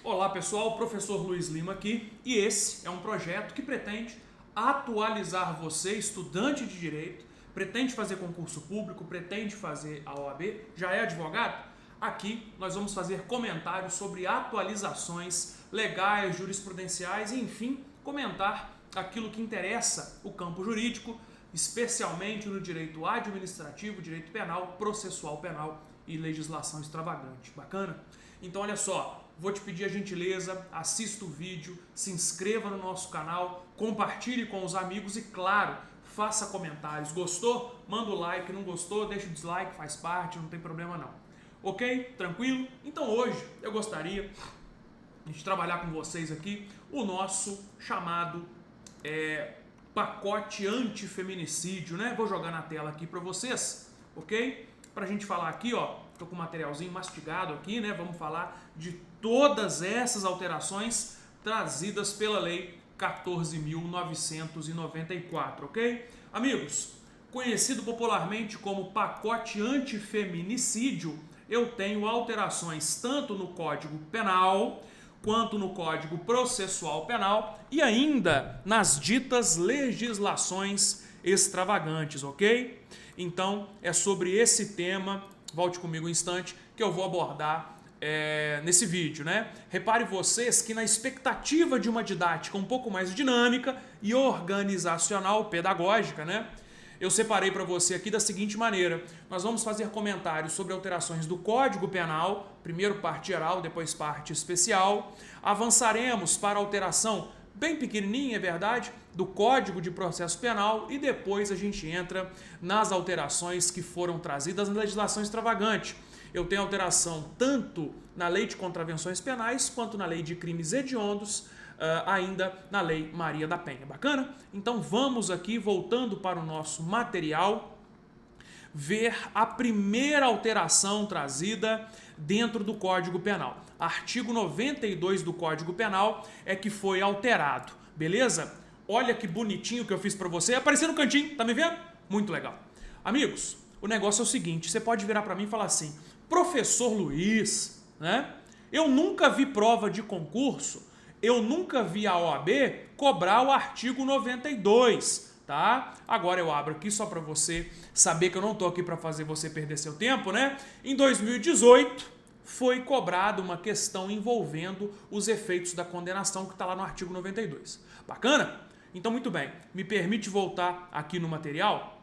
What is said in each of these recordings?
Olá pessoal, professor Luiz Lima aqui e esse é um projeto que pretende atualizar você, estudante de Direito, pretende fazer concurso público, pretende fazer a OAB, já é advogado? Aqui nós vamos fazer comentários sobre atualizações legais, jurisprudenciais e enfim, comentar aquilo que interessa o campo jurídico, especialmente no direito administrativo, direito penal, processual penal e legislação extravagante. Bacana? Então olha só, vou te pedir a gentileza, assista o vídeo, se inscreva no nosso canal, compartilhe com os amigos e claro, faça comentários. Gostou? Manda o like, não gostou? Deixa o dislike, faz parte, não tem problema não. Ok? Tranquilo? Então hoje eu gostaria de trabalhar com vocês aqui o nosso chamado pacote antifeminicídio, né? Vou jogar na tela aqui para vocês, ok? Pra gente falar aqui, ó, tô com um materialzinho mastigado aqui, né? Vamos falar de todas essas alterações trazidas pela Lei 14.994, ok? Amigos, conhecido popularmente como pacote antifeminicídio, eu tenho alterações tanto no Código Penal quanto no Código Processual Penal e ainda nas ditas legislações extravagantes, ok? Então, é sobre esse tema, volte comigo um instante, que eu vou abordar nesse vídeo, né? Repare vocês que na expectativa de uma didática um pouco mais dinâmica e organizacional, pedagógica, né? Eu separei para você aqui da seguinte maneira. Nós vamos fazer comentários sobre alterações do Código Penal, primeiro parte geral, depois parte especial. Avançaremos para a alteração bem pequenininha, é verdade, do Código de Processo Penal e depois a gente entra nas alterações que foram trazidas na legislação extravagante. Eu tenho alteração tanto na Lei de Contravenções Penais quanto na Lei de Crimes Hediondos, ainda na Lei Maria da Penha. Bacana? Então vamos aqui, voltando para o nosso material, ver a primeira alteração trazida dentro do Código Penal. Artigo 92 do Código Penal é que foi alterado, beleza? Olha que bonitinho que eu fiz para você, apareceu no cantinho, tá me vendo? Muito legal. Amigos, o negócio é o seguinte, você pode virar para mim e falar assim, professor Luiz, né? Eu nunca vi prova de concurso, eu nunca vi a OAB cobrar o artigo 92, tá? Agora eu abro aqui só para você saber que eu não tô aqui para fazer você perder seu tempo, né? Em 2018 foi cobrada uma questão envolvendo os efeitos da condenação que está lá no artigo 92. Bacana? Então, muito bem. Me permite voltar aqui no material?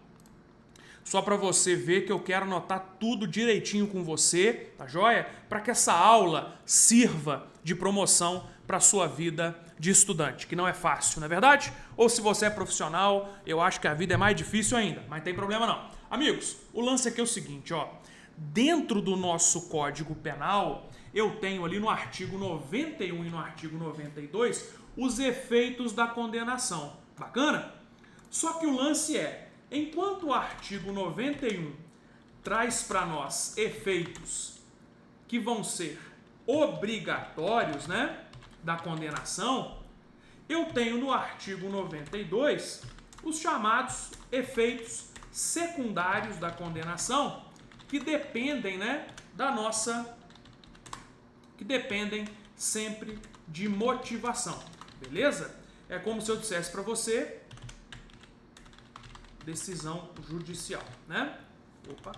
Só para você ver que eu quero anotar tudo direitinho com você, tá joia? Para que essa aula sirva de promoção para a sua vida de estudante, que não é fácil, não é verdade? Ou se você é profissional, eu acho que a vida é mais difícil ainda, mas não tem problema não. Amigos, o lance aqui é o seguinte, ó. Dentro do nosso Código Penal, eu tenho ali no artigo 91 e no artigo 92 os efeitos da condenação. Bacana? Só que o lance é, enquanto o artigo 91 traz para nós efeitos que vão ser obrigatórios, né, da condenação, eu tenho no artigo 92 os chamados efeitos secundários da condenação que dependem, né, que dependem sempre de motivação, beleza? É como se eu dissesse para você decisão judicial, né? Opa.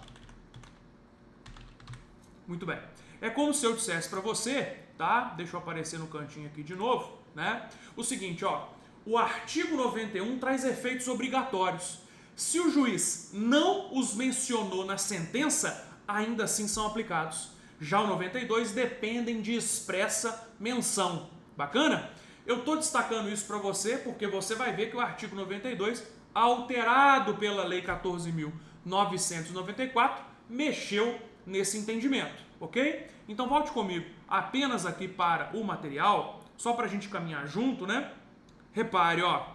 Muito bem. É como se eu dissesse para você, tá? Deixa eu aparecer no cantinho aqui de novo, né? O seguinte, ó, o artigo 91 traz efeitos obrigatórios. Se o juiz não os mencionou na sentença, ainda assim são aplicados. Já o 92 dependem de expressa menção. Bacana? Eu estou destacando isso para você porque você vai ver que o artigo 92, alterado pela Lei 14.994, mexeu nesse entendimento, ok? Então volte comigo apenas aqui para o material, só para a gente caminhar junto, né? Repare, ó,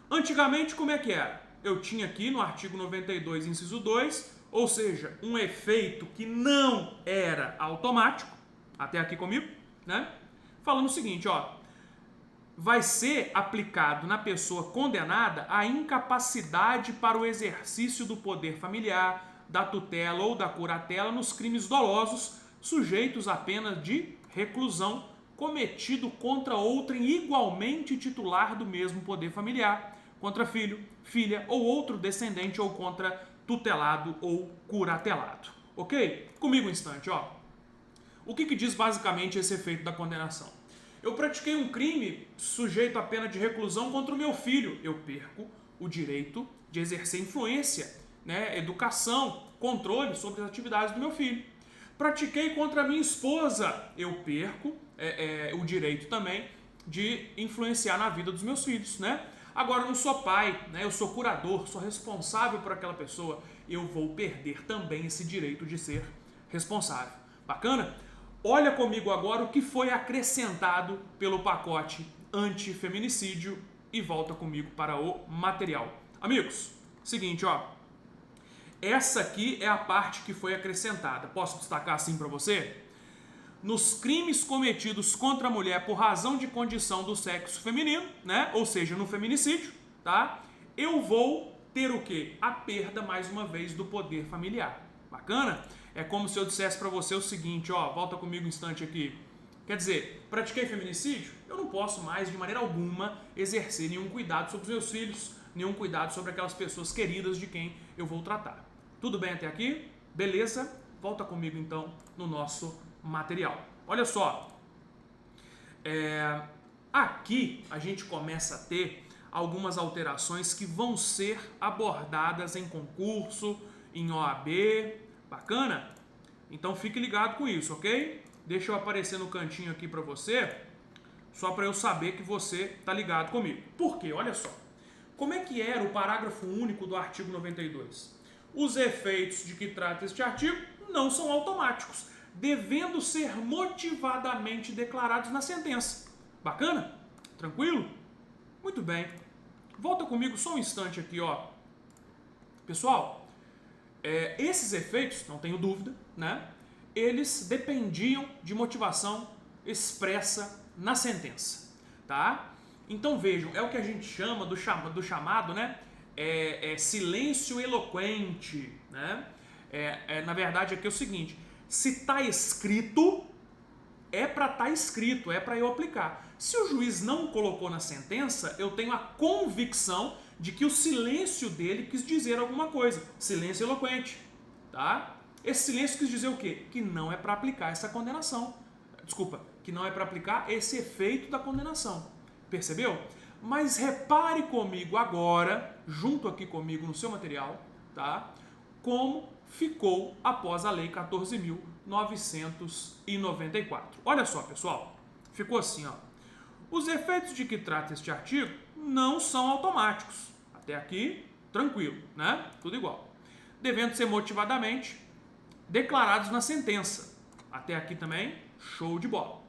antigamente como é que era? Eu tinha aqui no artigo 92, inciso 2, ou seja, um efeito que não era automático, até aqui comigo, né? Falando o seguinte, ó, vai ser aplicado na pessoa condenada a incapacidade para o exercício do poder familiar, da tutela ou da curatela nos crimes dolosos, sujeitos à pena de reclusão cometido contra outrem igualmente titular do mesmo poder familiar, contra filho, filha ou outro descendente ou contra tutelado ou curatelado. Ok? Comigo um instante, ó. O que diz basicamente esse efeito da condenação? Eu pratiquei um crime sujeito à pena de reclusão contra o meu filho. Eu perco o direito de exercer influência, né, educação, controle sobre as atividades do meu filho. Pratiquei contra a minha esposa. Eu perco o direito também de influenciar na vida dos meus filhos, né? Agora, eu não sou pai, né? Eu sou curador, sou responsável por aquela pessoa. Eu vou perder também esse direito de ser responsável. Bacana? Olha comigo agora o que foi acrescentado pelo pacote antifeminicídio e volta comigo para o material. Amigos, seguinte, ó. Essa aqui é a parte que foi acrescentada. Posso destacar assim para você? Nos crimes cometidos contra a mulher por razão de condição do sexo feminino, né? Ou seja, no feminicídio, tá? Eu vou ter o quê? A perda, mais uma vez, do poder familiar. Bacana? É como se eu dissesse para você o seguinte, ó, volta comigo um instante aqui. Quer dizer, pratiquei feminicídio? Eu não posso mais, de maneira alguma, exercer nenhum cuidado sobre os meus filhos, nenhum cuidado sobre aquelas pessoas queridas de quem eu vou tratar. Tudo bem até aqui? Beleza? Volta comigo, então, no nosso material. Olha só. Aqui a gente começa a ter algumas alterações que vão ser abordadas em concurso, em OAB. Bacana? Então fique ligado com isso, ok? Deixa eu aparecer no cantinho aqui para você, só para eu saber que você tá ligado comigo. Por quê? Olha só. Como é que era o parágrafo único do artigo 92? Os efeitos de que trata este artigo não são automáticos, devendo ser motivadamente declarados na sentença. Bacana? Tranquilo? Muito bem. Volta comigo só um instante aqui, ó. Pessoal, esses efeitos, não tenho dúvida, né? Eles dependiam de motivação expressa na sentença, tá? Então vejam, é o que a gente chama do chamado, né? Silêncio eloquente, né? Na verdade aqui é o seguinte, se está escrito, é para estar escrito, é para eu aplicar. Se o juiz não colocou na sentença, eu tenho a convicção de que o silêncio dele quis dizer alguma coisa. Silêncio eloquente, tá? Esse silêncio quis dizer o quê? Que não é para aplicar essa condenação. Desculpa, que não é para aplicar esse efeito da condenação. Percebeu? Mas repare comigo agora, junto aqui comigo no seu material, tá? Como ficou após a Lei 14.994. Olha só, pessoal. Ficou assim, ó. Os efeitos de que trata este artigo não são automáticos. Até aqui, tranquilo, né? Tudo igual. Devendo ser motivadamente declarados na sentença. Até aqui também, show de bola.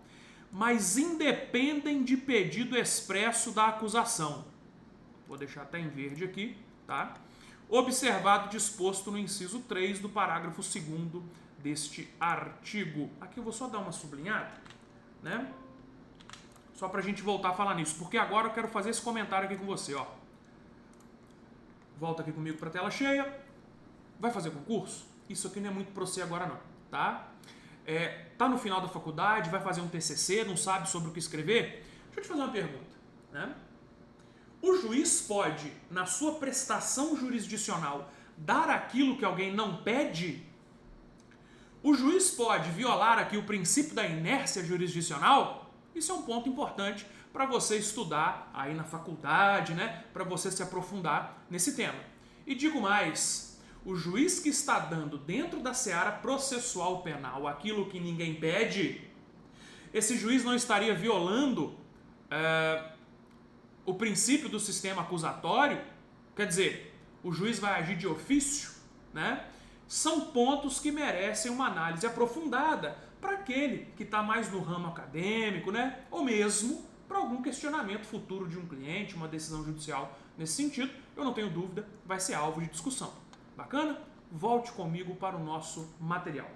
Mas independem de pedido expresso da acusação. Vou deixar até em verde aqui, tá? Observado disposto no inciso 3 do parágrafo 2º deste artigo. Aqui eu vou só dar uma sublinhada, né? Só pra gente voltar a falar nisso, porque agora eu quero fazer esse comentário aqui com você, ó. Volta aqui comigo pra tela cheia. Vai fazer concurso? Isso aqui não é muito pra você agora não, tá? Tá no final da faculdade, vai fazer um TCC, não sabe sobre o que escrever? Deixa eu te fazer uma pergunta, né? O juiz pode, na sua prestação jurisdicional, dar aquilo que alguém não pede? O juiz pode violar aqui o princípio da inércia jurisdicional? Isso é um ponto importante para você estudar aí na faculdade, né? Para você se aprofundar nesse tema. E digo mais, o juiz que está dando dentro da seara processual penal aquilo que ninguém pede, esse juiz não estaria violando o princípio do sistema acusatório? Quer dizer, o juiz vai agir de ofício, né? São pontos que merecem uma análise aprofundada para aquele que está mais no ramo acadêmico, né? Ou mesmo para algum questionamento futuro de um cliente, uma decisão judicial nesse sentido. Eu não tenho dúvida, vai ser alvo de discussão. Bacana? Volte comigo para o nosso material.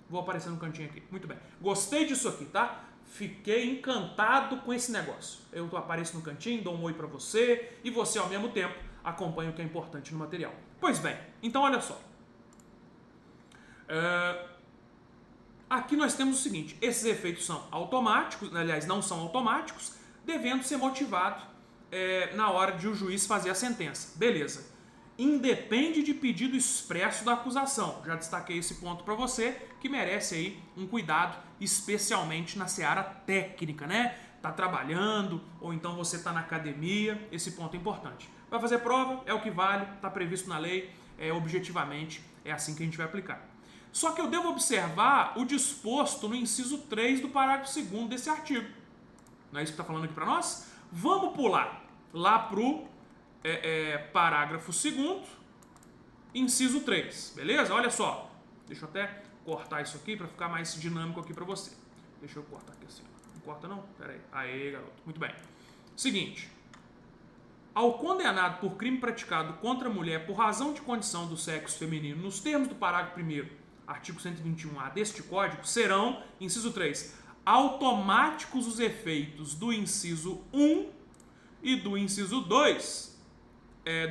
Vou aparecer no cantinho aqui. Muito bem. Gostei disso aqui, tá? Fiquei encantado com esse negócio. Eu apareço no cantinho, dou um oi para você e você, ao mesmo tempo, acompanha o que é importante no material. Pois bem, então olha só. Aqui nós temos o seguinte, esses efeitos são automáticos, aliás, não são automáticos, devendo ser motivado na hora de o juiz fazer a sentença. Beleza. Independe de pedido expresso da acusação. Já destaquei esse ponto para você, que merece aí um cuidado, especialmente na seara técnica, né? Tá trabalhando, ou então você tá na academia, esse ponto é importante. Vai fazer prova, é o que vale, tá previsto na lei, objetivamente, é assim que a gente vai aplicar. Só que eu devo observar o disposto no inciso 3 do parágrafo 2º desse artigo. Não é isso que está falando aqui para nós? Vamos pular lá para o parágrafo 2º, inciso 3, beleza? Olha só, deixa eu até cortar isso aqui para ficar mais dinâmico aqui para você. Deixa eu cortar aqui assim. Não corta não? Pera aí. Aê, garoto. Muito bem. Seguinte. Ao condenado por crime praticado contra a mulher por razão de condição do sexo feminino, nos termos do parágrafo 1º, artigo 121-A deste Código, serão, inciso 3, automáticos os efeitos do inciso 1 e do inciso 2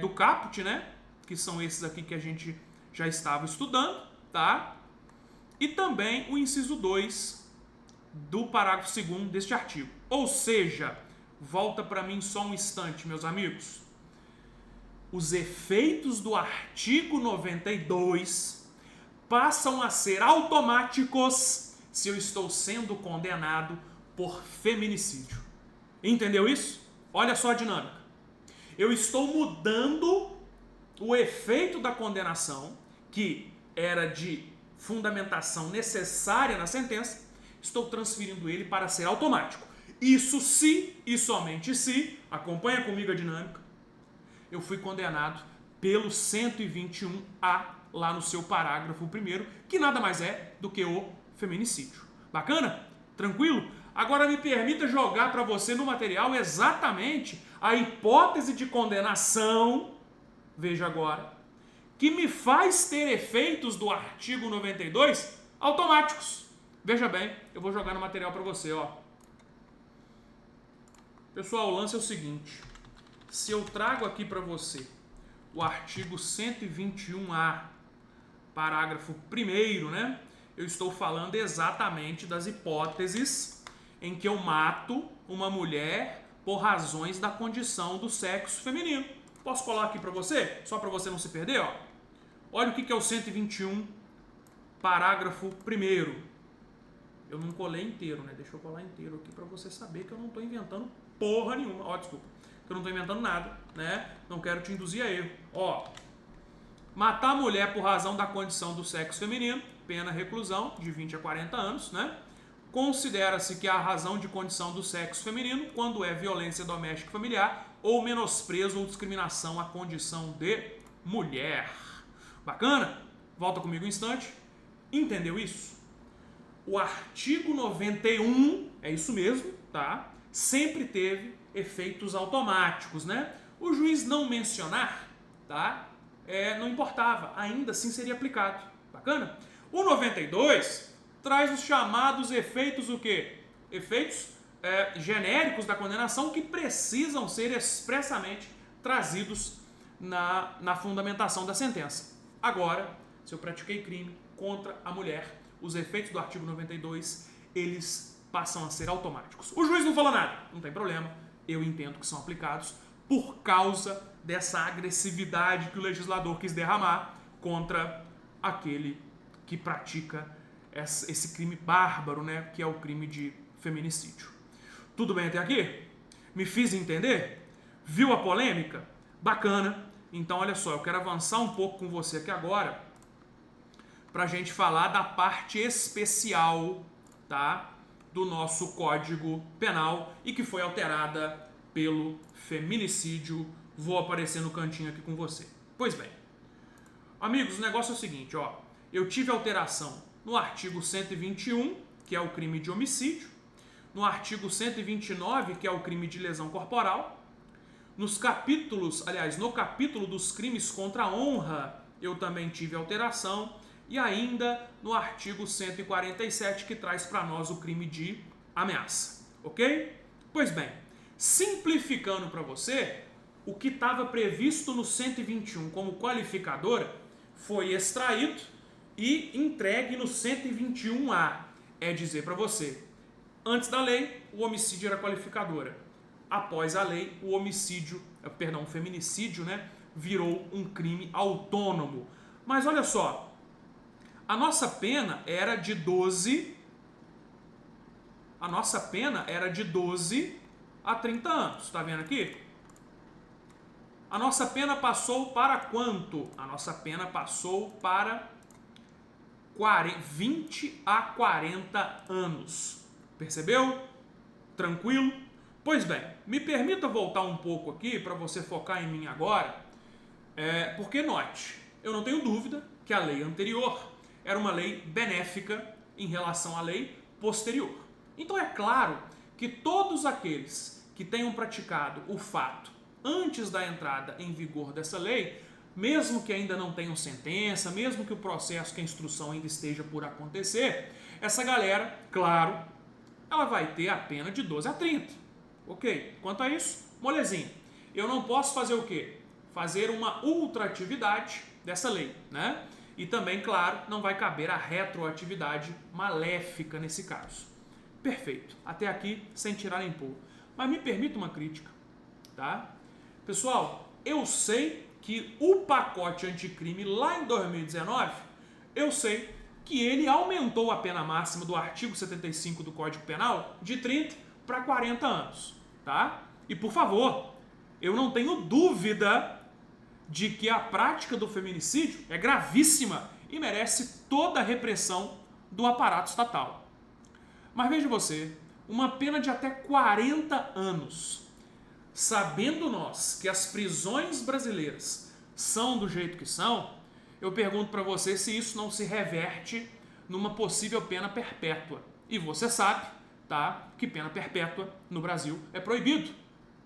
do caput, né? Que são esses aqui que a gente já estava estudando, tá? E também o inciso 2 do parágrafo 2º deste artigo. Ou seja, volta para mim só um instante, meus amigos. Os efeitos do artigo 92 passam a ser automáticos se eu estou sendo condenado por feminicídio. Entendeu isso? Olha só a dinâmica. Eu estou mudando o efeito da condenação, que era de fundamentação necessária na sentença, estou transferindo ele para ser automático. Isso se, e somente se, acompanha comigo a dinâmica, eu fui condenado pelo 121A, lá no seu parágrafo 1º, que nada mais é do que o feminicídio. Bacana? Tranquilo? Agora me permita jogar para você no material exatamente a hipótese de condenação, veja agora, que me faz ter efeitos do artigo 92 automáticos. Veja bem, eu vou jogar no material para você, ó. Pessoal, o lance é o seguinte, se eu trago aqui para você o artigo 121A, parágrafo 1º, né? Eu estou falando exatamente das hipóteses em que eu mato uma mulher por razões da condição do sexo feminino. Posso colar aqui para você? Só para você não se perder, ó. Olha o que é o 121, parágrafo 1º. Eu não colei inteiro, né? Deixa eu colar inteiro aqui para você saber que eu não estou inventando porra nenhuma. Ó, desculpa. Que eu não estou inventando nada, né? Não quero te induzir a erro. Ó. Matar a mulher por razão da condição do sexo feminino, pena reclusão de 20 a 40 anos, né? Considera-se que a razão de condição do sexo feminino quando é violência doméstica familiar ou menosprezo ou discriminação à condição de mulher. Bacana? Volta comigo um instante. Entendeu isso? O artigo 91, é isso mesmo, tá? Sempre teve efeitos automáticos, né? O juiz não mencionar, tá? Não importava, ainda assim seria aplicado. Bacana? O 92 traz os chamados efeitos o quê? Efeitos genéricos da condenação que precisam ser expressamente trazidos na fundamentação da sentença. Agora, se eu pratiquei crime contra a mulher, os efeitos do artigo 92, eles passam a ser automáticos. O juiz não falou nada, não tem problema, eu entendo que são aplicados por causa dessa agressividade que o legislador quis derramar contra aquele que pratica esse crime bárbaro, né, que é o crime de feminicídio. Tudo bem até aqui? Me fiz entender? Viu a polêmica? Bacana. Então, olha só, eu quero avançar um pouco com você aqui agora para a gente falar da parte especial, tá, do nosso Código Penal e que foi alterada pelo feminicídio. Vou aparecer no cantinho aqui com você. Pois bem, amigos, o negócio é o seguinte, ó, eu tive alteração no artigo 121, que é o crime de homicídio, no artigo 129, que é o crime de lesão corporal, nos capítulos, aliás, no capítulo dos crimes contra a honra, eu também tive alteração, e ainda no artigo 147, que traz para nós o crime de ameaça, ok? Pois bem, simplificando para você, o que estava previsto no 121 como qualificadora foi extraído e entregue no 121A. é dizer para você, antes da lei, o homicídio era qualificadora. Após a lei, o feminicídio, né, virou um crime autônomo. Mas olha só, a nossa pena era de 12 a 30 anos. Tá vendo aqui? A nossa pena passou para quanto? A nossa pena passou para 20 a 40 anos. Percebeu? Tranquilo? Pois bem, me permita voltar um pouco aqui para você focar em mim agora, porque note, eu não tenho dúvida que a lei anterior era uma lei benéfica em relação à lei posterior. Então é claro que todos aqueles que tenham praticado o fato antes da entrada em vigor dessa lei, mesmo que ainda não tenham sentença, mesmo que o processo, que a instrução ainda esteja por acontecer, essa galera, claro, ela vai ter a pena de 12 a 30. Ok? Quanto a isso, molezinha. Eu não posso fazer o quê? Fazer uma ultraatividade dessa lei, né? E também, claro, não vai caber a retroatividade maléfica nesse caso. Perfeito. Até aqui, sem tirar nem pôr. Mas me permita uma crítica, tá? Pessoal, eu sei que o pacote anticrime lá em 2019, eu sei que ele aumentou a pena máxima do artigo 75 do Código Penal de 30 para 40 anos, tá? E por favor, eu não tenho dúvida de que a prática do feminicídio é gravíssima e merece toda a repressão do aparato estatal. Mas veja você, uma pena de até 40 anos, sabendo nós que as prisões brasileiras são do jeito que são, eu pergunto para você se isso não se reverte numa possível pena perpétua. E você sabe, tá, que pena perpétua no Brasil é proibido.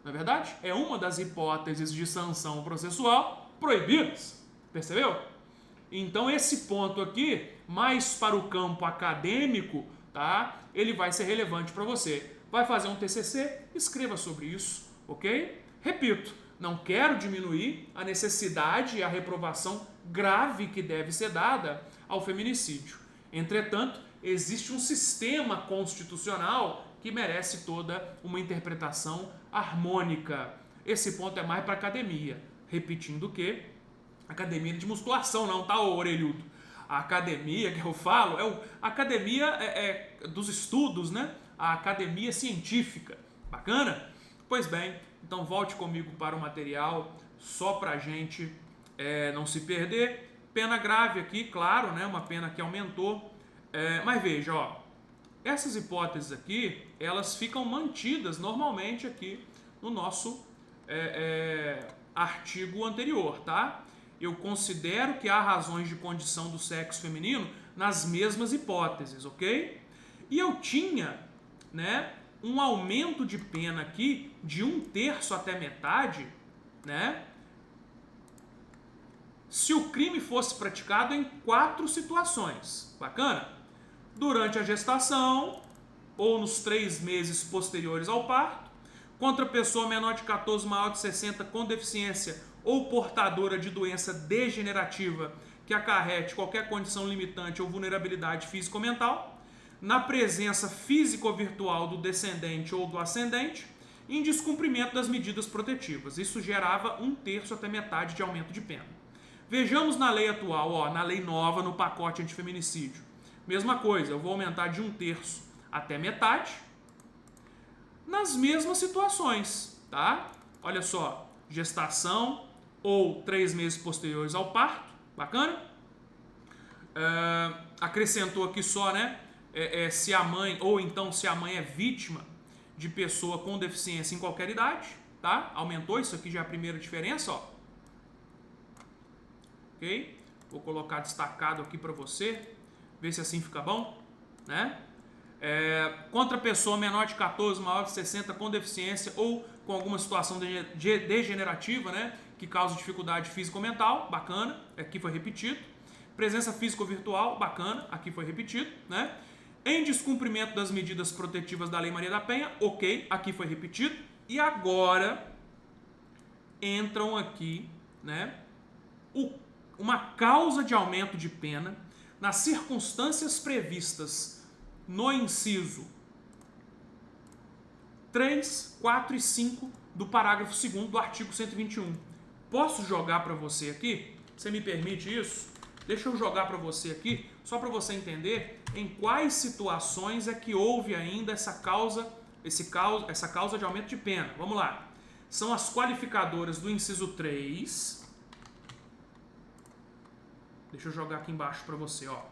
Não é verdade? É uma das hipóteses de sanção processual proibidas. Percebeu? Então esse ponto aqui, mais para o campo acadêmico, tá, ele vai ser relevante para você. Vai fazer um TCC? Escreva sobre isso, ok? Repito, não quero diminuir a necessidade e a reprovação grave que deve ser dada ao feminicídio. Entretanto, existe um sistema constitucional que merece toda uma interpretação harmônica. Esse ponto é mais para academia. Repetindo que academia de musculação não, tá, ô orelhudo? A academia que eu falo a academia dos estudos, né? A academia científica. Bacana? Pois bem, então volte comigo para o material, só para a gente não se perder. Pena grave aqui, claro, né? Uma pena que aumentou. Mas veja, ó, essas hipóteses aqui, elas ficam mantidas normalmente aqui no nosso artigo anterior, tá? Eu considero que há razões de condição do sexo feminino nas mesmas hipóteses, ok? E eu tinha, né, um aumento de pena aqui de 1/3 até metade, né? Se o crime fosse praticado em 4 situações. Bacana? Durante a gestação ou nos 3 meses posteriores ao parto, contra pessoa menor de 14, maior de 60 com deficiência ou portadora de doença degenerativa que acarrete qualquer condição limitante ou vulnerabilidade física ou mental, na presença física ou virtual do descendente ou do ascendente, em descumprimento das medidas protetivas. Isso gerava 1/3 até metade de aumento de pena. Vejamos na lei atual, ó, na lei nova, no pacote antifeminicídio. Mesma coisa, eu vou aumentar de 1/3 até metade, nas mesmas situações, tá? Olha só, gestação ou 3 meses posteriores ao parto, bacana? Acrescentou aqui só, né? Se a mãe, ou então se a mãe é vítima de pessoa com deficiência em qualquer idade, tá? Aumentou, isso aqui já é a primeira diferença, ó. Ok? Vou colocar destacado aqui para você, ver se assim fica bom, né? Contra pessoa menor de 14, maior de 60 com deficiência ou com alguma situação degenerativa, né, que causa dificuldade física ou mental, bacana, aqui foi repetido. Presença física ou virtual, bacana, aqui foi repetido, né? Em descumprimento das medidas protetivas da Lei Maria da Penha, ok, aqui foi repetido. E agora entram aqui, né, uma causa de aumento de pena nas circunstâncias previstas no inciso 3, 4 e 5 do parágrafo 2º do artigo 121. Posso jogar para você aqui? Você me permite isso? Deixa eu jogar para você aqui, só para você entender em quais situações é que houve ainda essa causa de aumento de pena. Vamos lá. São as qualificadoras do inciso 3. Deixa eu jogar aqui embaixo para você, ó.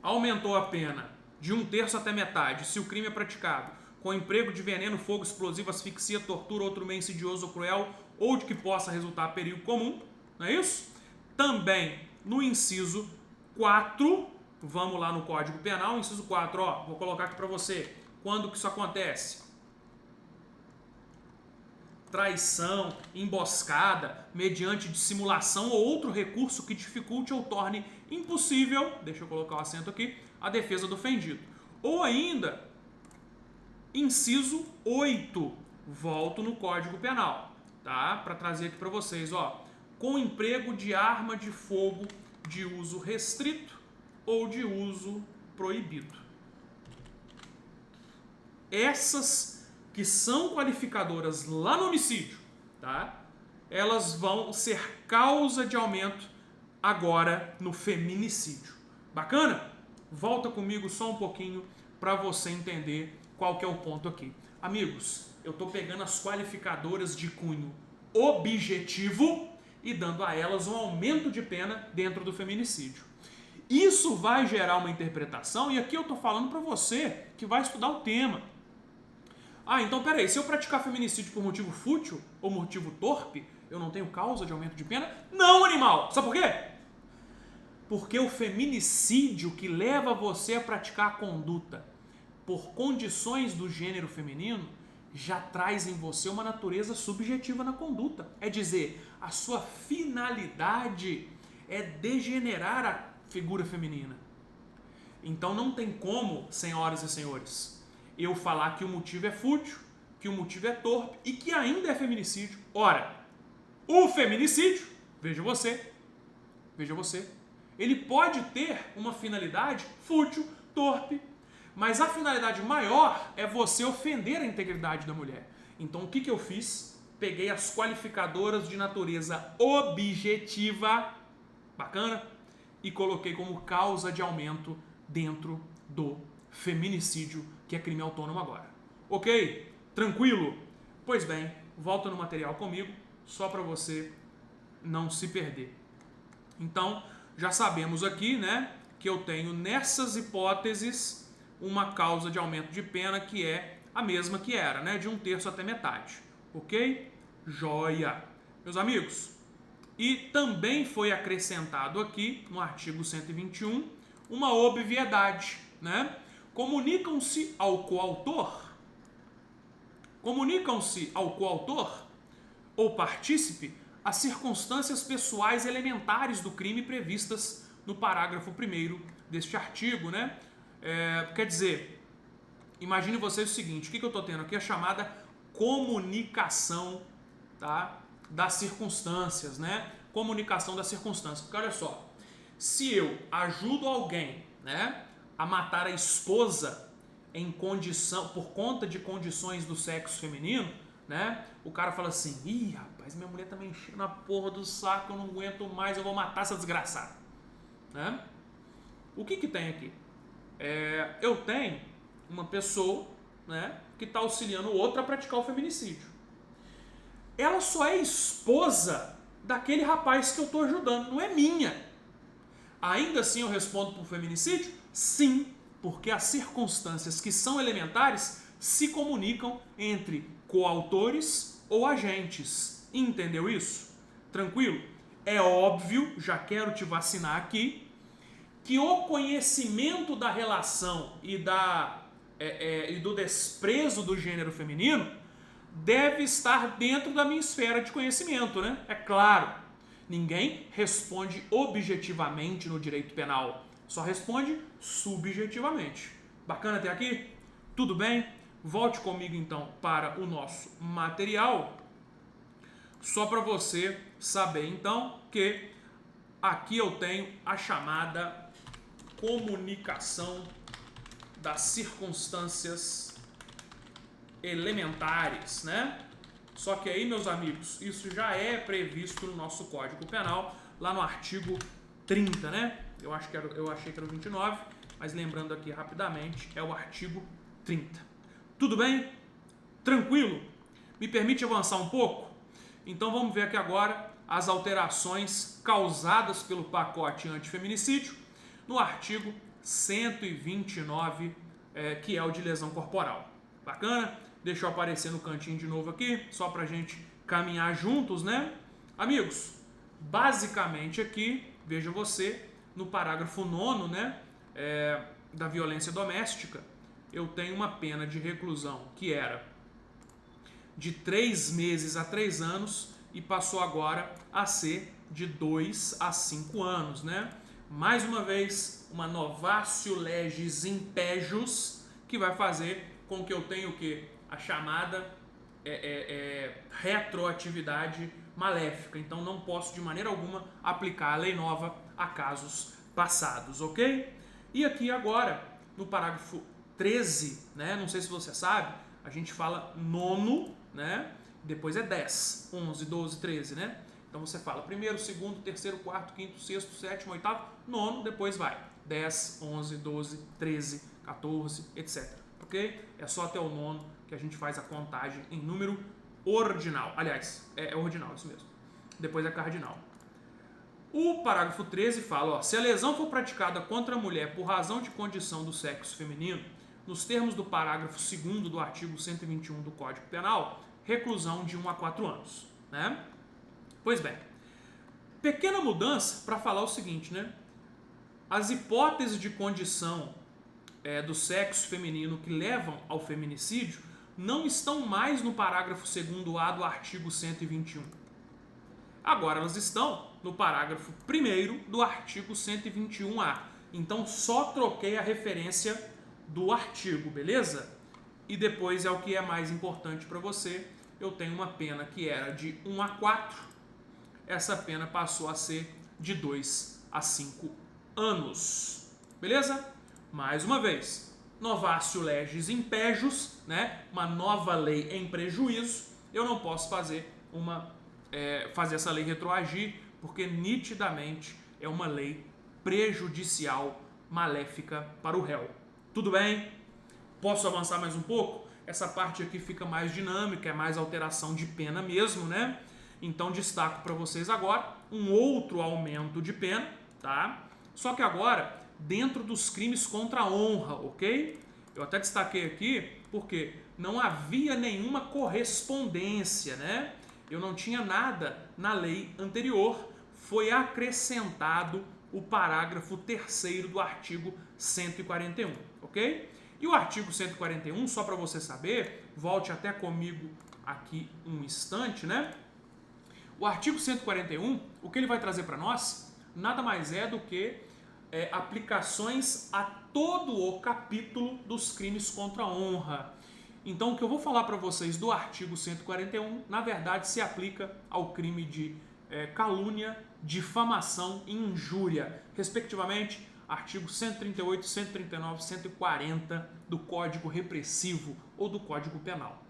Aumentou a pena de 1/3 até metade se o crime é praticado com emprego de veneno, fogo explosivo, asfixia, tortura, outro meio insidioso ou cruel ou de que possa resultar perigo comum, não é isso? Também no inciso 4, vamos lá no Código Penal, inciso 4, ó, vou colocar aqui para você. Quando que isso acontece? Traição, emboscada, mediante dissimulação ou outro recurso que dificulte ou torne impossível, deixa eu colocar o acento aqui, a defesa do ofendido. Ou ainda, inciso 8, volto no Código Penal, tá? Para trazer aqui para vocês, ó, com emprego de arma de fogo de uso restrito ou de uso proibido. Essas que são qualificadoras lá no homicídio, tá? Elas vão ser causa de aumento agora no feminicídio. Bacana? Volta comigo só um pouquinho para você entender qual que é o ponto aqui. Amigos, eu estou pegando as qualificadoras de cunho objetivo e dando a elas um aumento de pena dentro do feminicídio. Isso vai gerar uma interpretação, e aqui eu estou falando para você que vai estudar o tema. Ah, então peraí, se eu praticar feminicídio por motivo fútil ou motivo torpe, eu não tenho causa de aumento de pena? Não, animal! Sabe por quê? Porque o feminicídio que leva você a praticar a conduta por condições do gênero feminino já traz em você uma natureza subjetiva na conduta. É dizer, a sua finalidade é degenerar a figura feminina. Então não tem como, senhoras e senhores, eu falar que o motivo é fútil, que o motivo é torpe e que ainda é feminicídio. Ora, o feminicídio, veja você, ele pode ter uma finalidade fútil, torpe, mas a finalidade maior é você ofender a integridade da mulher. Então o que eu fiz? Peguei as qualificadoras de natureza objetiva, bacana, e coloquei como causa de aumento dentro do feminicídio, que é crime autônomo agora. Ok? Tranquilo? Pois bem, volta no material comigo, só para você não se perder. Então, já sabemos aqui, né, que eu tenho nessas hipóteses uma causa de aumento de pena que é a mesma que era, né, de 1/3 até metade. Ok? Joia! Meus amigos, e também foi acrescentado aqui, no artigo 121, uma obviedade, né? Comunicam-se ao coautor ou partícipe as circunstâncias pessoais elementares do crime previstas no parágrafo 1º deste artigo, né? Quer dizer, imagine vocês o seguinte, o que eu estou tendo aqui? A chamada comunicação, tá, das circunstâncias, né? Comunicação das circunstâncias. Porque olha só, se eu ajudo alguém, né, a matar a esposa por conta de condições do sexo feminino, né? O cara fala assim, ih, rapaz, minha mulher tá me enchendo a porra do saco, eu não aguento mais, eu vou matar essa desgraçada, né? O que tem aqui? Eu tenho uma pessoa, né, que está auxiliando o outro a praticar o feminicídio. Ela só é esposa daquele rapaz que eu estou ajudando, não é minha. Ainda assim eu respondo por feminicídio? Sim, porque as circunstâncias que são elementares se comunicam entre coautores ou agentes. Entendeu isso? Tranquilo? É óbvio, já quero te vacinar aqui, que o conhecimento da relação e do desprezo do gênero feminino deve estar dentro da minha esfera de conhecimento, né? É claro, ninguém responde objetivamente no direito penal, só responde subjetivamente. Bacana até aqui? Tudo bem? Volte comigo então para o nosso material, só para você saber então que aqui eu tenho a chamada comunicação das circunstâncias elementares, né? Só que aí, meus amigos, isso já é previsto no nosso Código Penal, lá no artigo 30, né? Eu achei que era o 29, mas lembrando aqui rapidamente, é o artigo 30. Tudo bem? Tranquilo? Me permite avançar um pouco? Então vamos ver aqui agora as alterações causadas pelo pacote antifeminicídio no artigo 129, que é o de lesão corporal. Bacana? Deixa eu aparecer no cantinho de novo aqui, só pra gente caminhar juntos, né? Amigos, basicamente aqui, veja você, no parágrafo 9º, né, da violência doméstica, eu tenho uma pena de reclusão que era de 3 meses a 3 anos e passou agora a ser de 2 a 5 anos, né? Mais uma vez, uma novatio legis impejus, que vai fazer com que eu tenha o quê? A chamada retroatividade maléfica. Então não posso de maneira alguma aplicar a lei nova a casos passados, ok? E aqui agora, no parágrafo 13, né? Não sei se você sabe, a gente fala nono, né? Depois é 10, 11, 12, 13, né? Então você fala primeiro, segundo, terceiro, quarto, quinto, sexto, sétimo, oitavo, nono, depois vai 10, 11, 12, 13, 14, etc. Ok? É só até o nono que a gente faz a contagem em número ordinal. Aliás, é ordinal, isso mesmo. Depois é cardinal. O parágrafo 13 fala, ó, se a lesão for praticada contra a mulher por razão de condição do sexo feminino, nos termos do parágrafo 2º do artigo 121 do Código Penal, reclusão de 1 a 4 anos, né? Pois bem, pequena mudança para falar o seguinte, né? As hipóteses de condição do sexo feminino que levam ao feminicídio não estão mais no parágrafo 2º-A do artigo 121. Agora elas estão no parágrafo 1º do artigo 121-A. Então só troquei a referência do artigo, beleza? E depois é o que é mais importante para você. Eu tenho uma pena que era de 1 a 4. Essa pena passou a ser de 2 a 5 anos. Beleza? Mais uma vez, novatio legis impejus, né? Uma nova lei em prejuízo. Eu não posso fazer essa lei retroagir, porque nitidamente é uma lei prejudicial, maléfica para o réu. Tudo bem? Posso avançar mais um pouco? Essa parte aqui fica mais dinâmica, é mais alteração de pena mesmo, né? Então destaco para vocês agora um outro aumento de pena, tá? Só que agora dentro dos crimes contra a honra, ok? Eu até destaquei aqui porque não havia nenhuma correspondência, né? Eu não tinha nada na lei anterior, foi acrescentado o parágrafo 3º do artigo 141, ok? E o artigo 141, só para você saber, volte até comigo aqui um instante, né? O artigo 141, o que ele vai trazer para nós, nada mais é do que aplicações a todo o capítulo dos crimes contra a honra. Então, o que eu vou falar para vocês do artigo 141, na verdade, se aplica ao crime de calúnia, difamação e injúria, respectivamente, artigo 138, 139, 140 do Código Repressivo ou do Código Penal.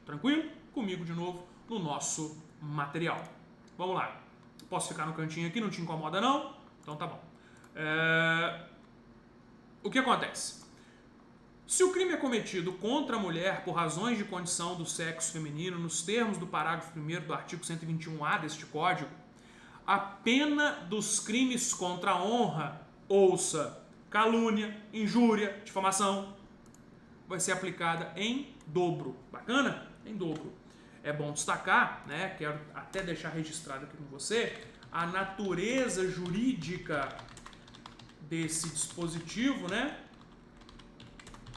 Tranquilo? Comigo de novo no nosso material. Vamos lá. Posso ficar no cantinho aqui, não te incomoda não? Então tá bom. O que acontece? Se o crime é cometido contra a mulher por razões de condição do sexo feminino, nos termos do parágrafo 1º do artigo 121-A deste Código, a pena dos crimes contra a honra, ouça, calúnia, injúria, difamação, vai ser aplicada em dobro. Bacana? Em dobro. É bom destacar, né? Quero até deixar registrado aqui com você, a natureza jurídica desse dispositivo, né?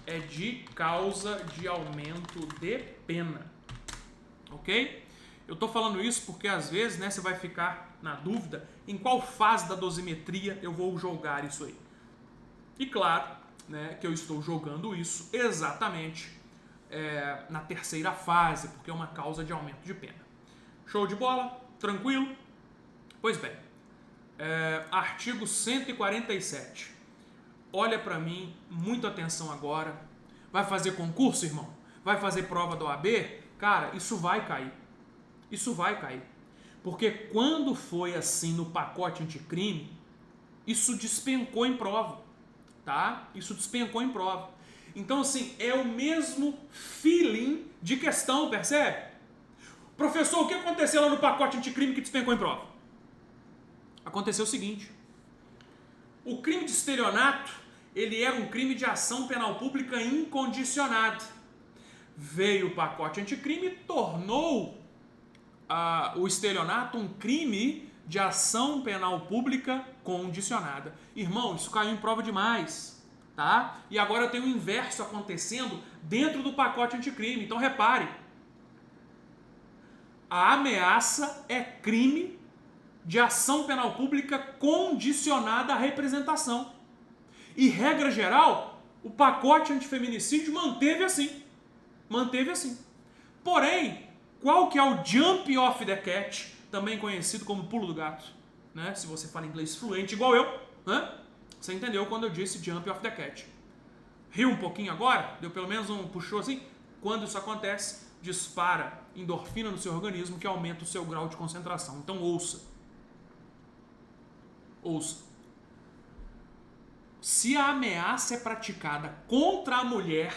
É de causa de aumento de pena, ok? Eu tô falando isso porque às vezes, né, você vai ficar na dúvida em qual fase da dosimetria eu vou jogar isso aí. E claro, né, que eu estou jogando isso exatamente na terceira fase, porque é uma causa de aumento de pena. Show de bola? Tranquilo? Pois bem, artigo 147. olha para mim, muita atenção agora. Vai fazer concurso, irmão? Vai fazer prova da OAB? Cara, isso vai cair. Isso vai cair. Porque quando foi assim no pacote anticrime, isso despencou em prova, tá? Isso despencou em prova. Então, assim, é o mesmo feeling de questão, percebe? Professor, o que aconteceu lá no pacote anticrime que despencou em prova? Aconteceu o seguinte. O crime de estelionato, ele era um crime de ação penal pública incondicionada. Veio o pacote anticrime e tornou o estelionato um crime de ação penal pública condicionada. Irmão, isso caiu em prova demais, tá? E agora tem o inverso acontecendo dentro do pacote anticrime. Então repare, a ameaça é crime de ação penal pública condicionada à representação. E regra geral, o pacote antifeminicídio manteve assim. Manteve assim. Porém, qual que é o jump off the cat, também conhecido como pulo do gato, né? Se você fala inglês fluente igual eu, né? Você entendeu quando eu disse jump off the cat. Riu um pouquinho agora? Deu pelo menos um puxou assim? Quando isso acontece, dispara endorfina no seu organismo que aumenta o seu grau de concentração. Então ouça. Ouça. Se a ameaça é praticada contra a mulher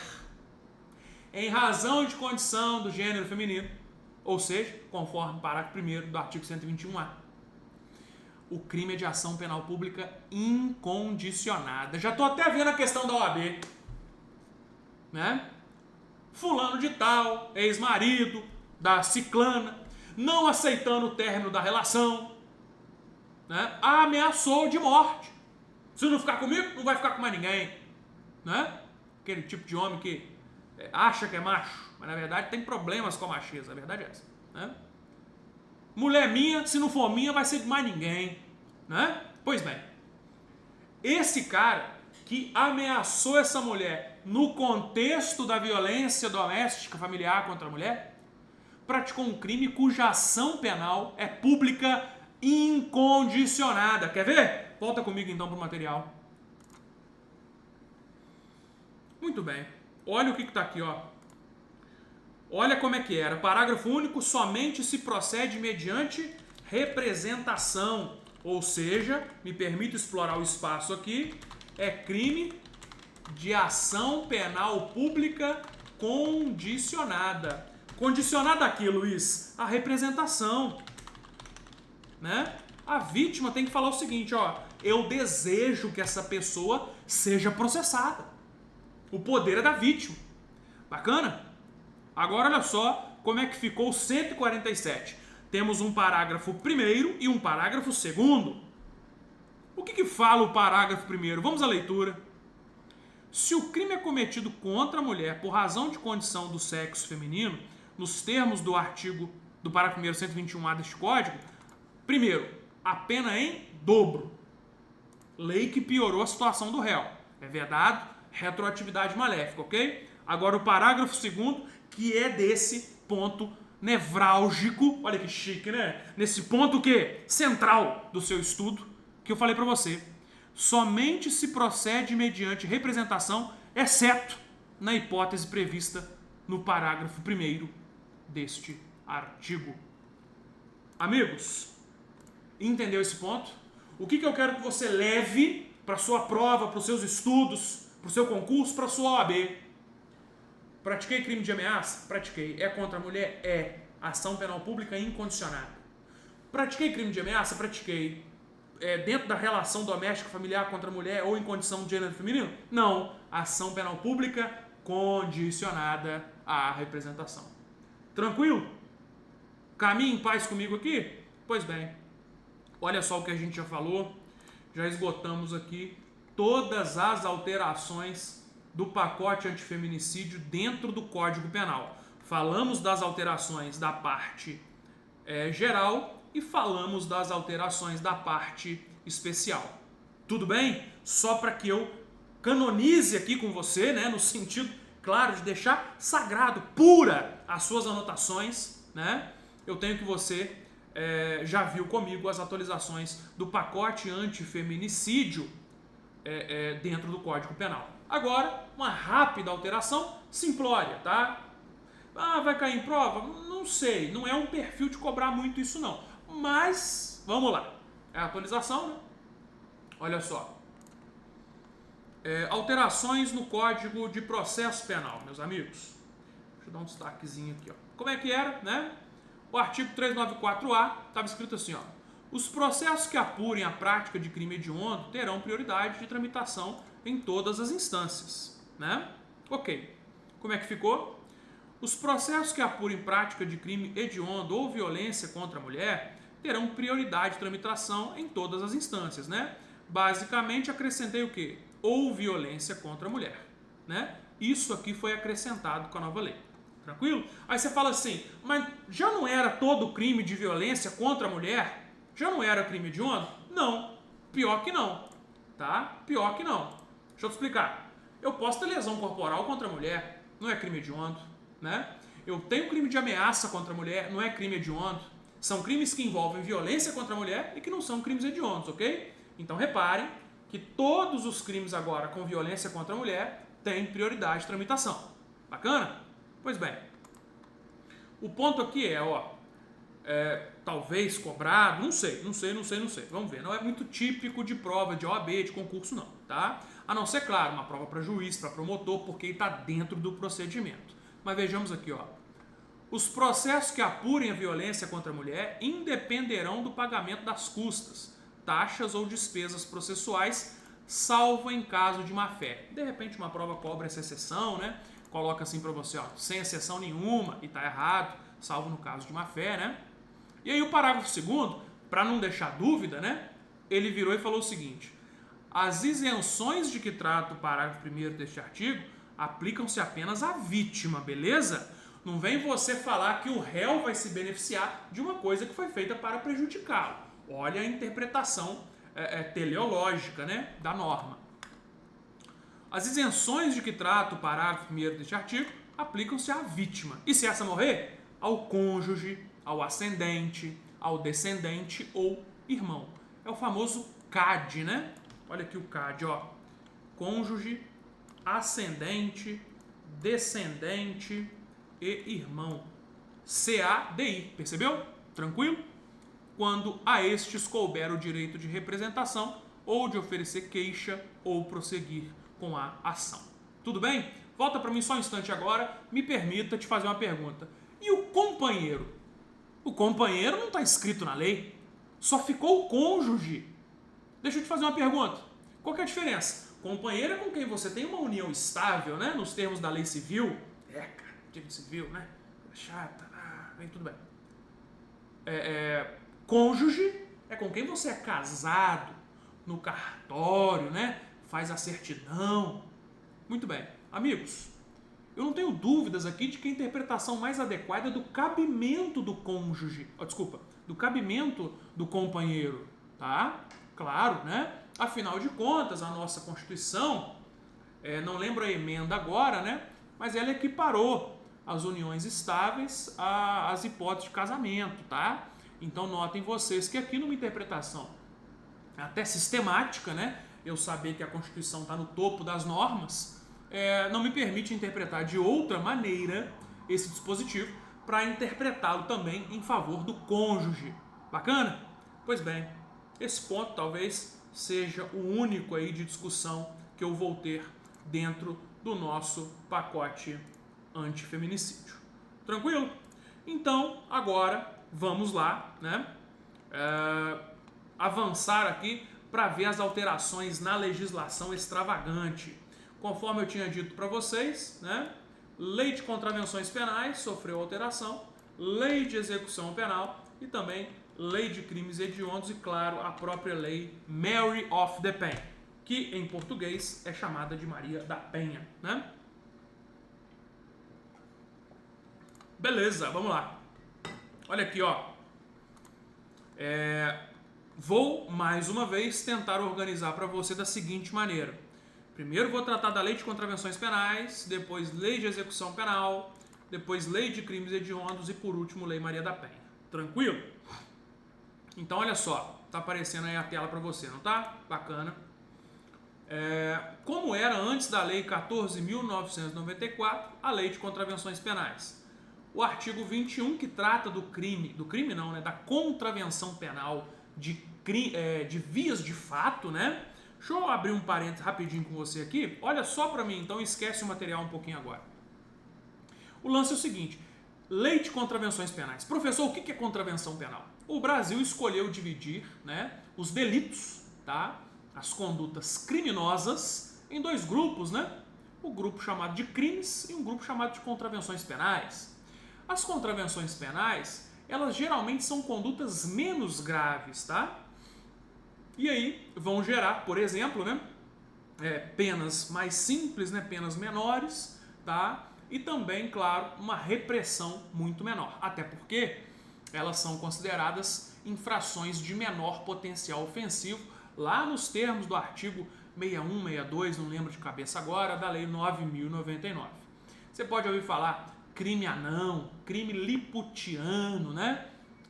em razão de condição do gênero feminino, ou seja, conforme o parágrafo 1º do artigo 121A, o crime é de ação penal pública incondicionada. Já estou até vendo a questão da OAB, né? Fulano de tal, ex-marido da ciclana, não aceitando o término da relação, né? Ameaçou de morte. Se não ficar comigo, não vai ficar com mais ninguém, né? Aquele tipo de homem que acha que é macho, mas na verdade tem problemas com a macheza, a verdade é essa, né? Mulher minha, se não for minha, vai ser de mais ninguém, né? Pois bem, esse cara que ameaçou essa mulher no contexto da violência doméstica familiar contra a mulher, praticou um crime cuja ação penal é pública incondicionada. Quer ver? Volta comigo então para o material. Muito bem. Olha o que está aqui, ó. Olha como é que era. Parágrafo único, somente se procede mediante representação. Ou seja, me permito explorar o espaço aqui, é crime de ação penal pública condicionada. Condicionada a quê, Luiz? A representação, né? A vítima tem que falar o seguinte, ó, eu desejo que essa pessoa seja processada. O poder é da vítima. Bacana? Agora olha só como é que ficou o 147. Temos um parágrafo 1º e um parágrafo 2º. O que fala o parágrafo 1º? Vamos à leitura. Se o crime é cometido contra a mulher por razão de condição do sexo feminino, nos termos do artigo do parágrafo 1º 121A deste Código, primeiro, a pena é em dobro. Lei que piorou a situação do réu. É vedado, retroatividade maléfica, ok? Agora o parágrafo 2º, que é desse ponto nevrálgico, olha que chique, né? Nesse ponto que central do seu estudo, que eu falei para você. Somente se procede mediante representação, exceto na hipótese prevista no parágrafo 1º deste artigo. Amigos, entendeu esse ponto? O que eu quero que você leve para sua prova, para os seus estudos, para o seu concurso, para a sua OAB? Pratiquei crime de ameaça? Pratiquei. É contra a mulher? É. Ação penal pública incondicionada. Pratiquei crime de ameaça? Pratiquei. Dentro da relação doméstica familiar contra a mulher ou em condição de gênero feminino? Não. Ação penal pública condicionada à representação. Tranquilo? Caminhe em paz comigo aqui? Pois bem. Olha só o que a gente já falou. Já esgotamos aqui todas as alterações do pacote antifeminicídio dentro do Código Penal. Falamos das alterações da parte geral e falamos das alterações da parte especial. Tudo bem? Só para que eu canonize aqui com você, né, no sentido, claro, de deixar sagrado, pura as suas anotações, né? Eu tenho que você já viu comigo as atualizações do pacote antifeminicídio dentro do Código Penal. Agora, uma rápida alteração simplória, tá? Ah, vai cair em prova? Não sei, não é um perfil de cobrar muito isso não. Mas, vamos lá. É a atualização, né? Olha só. Alterações no Código de Processo Penal, meus amigos. Deixa eu dar um destaquezinho aqui, ó. Como é que era, né? O artigo 394A estava escrito assim, ó. Os processos que apurem a prática de crime hediondo terão prioridade de tramitação em todas as instâncias, né? Ok. Como é que ficou? Os processos que apurem prática de crime hediondo ou violência contra a mulher terão prioridade de tramitação em todas as instâncias, né? Basicamente, acrescentei o quê? Ou violência contra a mulher, né? Isso aqui foi acrescentado com a nova lei. Tranquilo? Aí você fala assim, mas já não era todo crime de violência contra a mulher? Já não era crime hediondo? Não. Pior que não. Tá? Pior que não. Deixa eu te explicar. Eu posso ter lesão corporal contra a mulher, não é crime hediondo, né? Eu tenho crime de ameaça contra a mulher, não é crime hediondo. São crimes que envolvem violência contra a mulher e que não são crimes hediondos, ok? Então reparem que todos os crimes agora com violência contra a mulher têm prioridade de tramitação. Bacana? Pois bem. O ponto aqui é, ó, talvez cobrado, não sei. Vamos ver. Não é muito típico de prova de OAB, de concurso não, tá? A não ser, claro, uma prova para juiz, para promotor, porque está dentro do procedimento. Mas vejamos aqui, ó. Os processos que apurem a violência contra a mulher independerão do pagamento das custas, taxas ou despesas processuais, salvo em caso de má-fé. De repente uma prova cobra essa exceção, né? Coloca assim para você, ó, sem exceção nenhuma, e tá errado, salvo no caso de má-fé, né? E aí o parágrafo 2º, para não deixar dúvida, né? Ele virou e falou o seguinte: as isenções de que trata o parágrafo 1º deste artigo aplicam-se apenas à vítima, beleza? Não vem você falar que o réu vai se beneficiar de uma coisa que foi feita para prejudicá-lo. Olha a interpretação teleológica, né, da norma. As isenções de que trata o parágrafo 1º deste artigo aplicam-se à vítima. E se essa morrer? Ao cônjuge, ao ascendente, ao descendente ou irmão. É o famoso CAD, né? Olha aqui o CAD, ó. Cônjuge, ascendente, descendente e irmão. CADI, percebeu? Tranquilo? Quando a estes couber o direito de representação ou de oferecer queixa ou prosseguir com a ação. Tudo bem? Volta para mim só um instante agora, me permita te fazer uma pergunta. E o companheiro? O companheiro não está escrito na lei, só ficou o cônjuge. Deixa eu te fazer uma pergunta. Qual que é a diferença? Companheiro é com quem você tem uma união estável, né? Nos termos da lei civil. Cara, direito civil, né? Chata, bem, tudo bem. Cônjuge é com quem você é casado no cartório, né? Faz a certidão. Muito bem. Amigos, eu não tenho dúvidas aqui de que a interpretação mais adequada é do cabimento do cônjuge. Do cabimento do companheiro, tá? Claro, né? Afinal de contas, a nossa Constituição, não lembro a emenda agora, né? Mas ela equiparou as uniões estáveis às hipóteses de casamento, tá? Então notem vocês que aqui numa interpretação até sistemática, né? Eu saber que a Constituição está no topo das normas, não me permite interpretar de outra maneira esse dispositivo para interpretá-lo também em favor do cônjuge. Bacana? Pois bem, esse ponto talvez seja o único aí de discussão que eu vou ter dentro do nosso pacote antifeminicídio. Tranquilo? Então, agora vamos lá, né? Avançar aqui para ver as alterações na legislação extravagante. Conforme eu tinha dito para vocês, né? Lei de contravenções penais sofreu alteração, lei de execução penal e também lei de crimes hediondos e, claro, a própria lei Mary of the Pen, que em português é chamada de Maria da Penha, né? Beleza, vamos lá. Olha aqui, ó. Vou, mais uma vez, tentar organizar para você da seguinte maneira. Primeiro vou tratar da lei de contravenções penais, depois lei de execução penal, depois lei de crimes hediondos e, por último, lei Maria da Penha. Tranquilo? Então, olha só. Tá aparecendo aí a tela para você, não tá? Bacana. como era antes da Lei 14.994, a Lei de Contravenções Penais. O artigo 21, que trata do crime não, né, da contravenção penal de vias de fato, né? Deixa eu abrir um parênteses rapidinho com você aqui. Olha só para mim, então esquece o material um pouquinho agora. O lance é o seguinte, Lei de Contravenções Penais. Professor, o que é contravenção penal? O Brasil escolheu dividir, né, os delitos, tá, as condutas criminosas em dois grupos, né? O grupo chamado de crimes e um grupo chamado de contravenções penais. As contravenções penais, elas geralmente são condutas menos graves, tá? E aí vão gerar, por exemplo, né, penas mais simples, né, penas menores, tá? E também, claro, uma repressão muito menor. Até porque elas são consideradas infrações de menor potencial ofensivo, lá nos termos do artigo 61, 62, não lembro de cabeça agora, da Lei 9.099. Você pode ouvir falar crime anão, crime liputiano, né?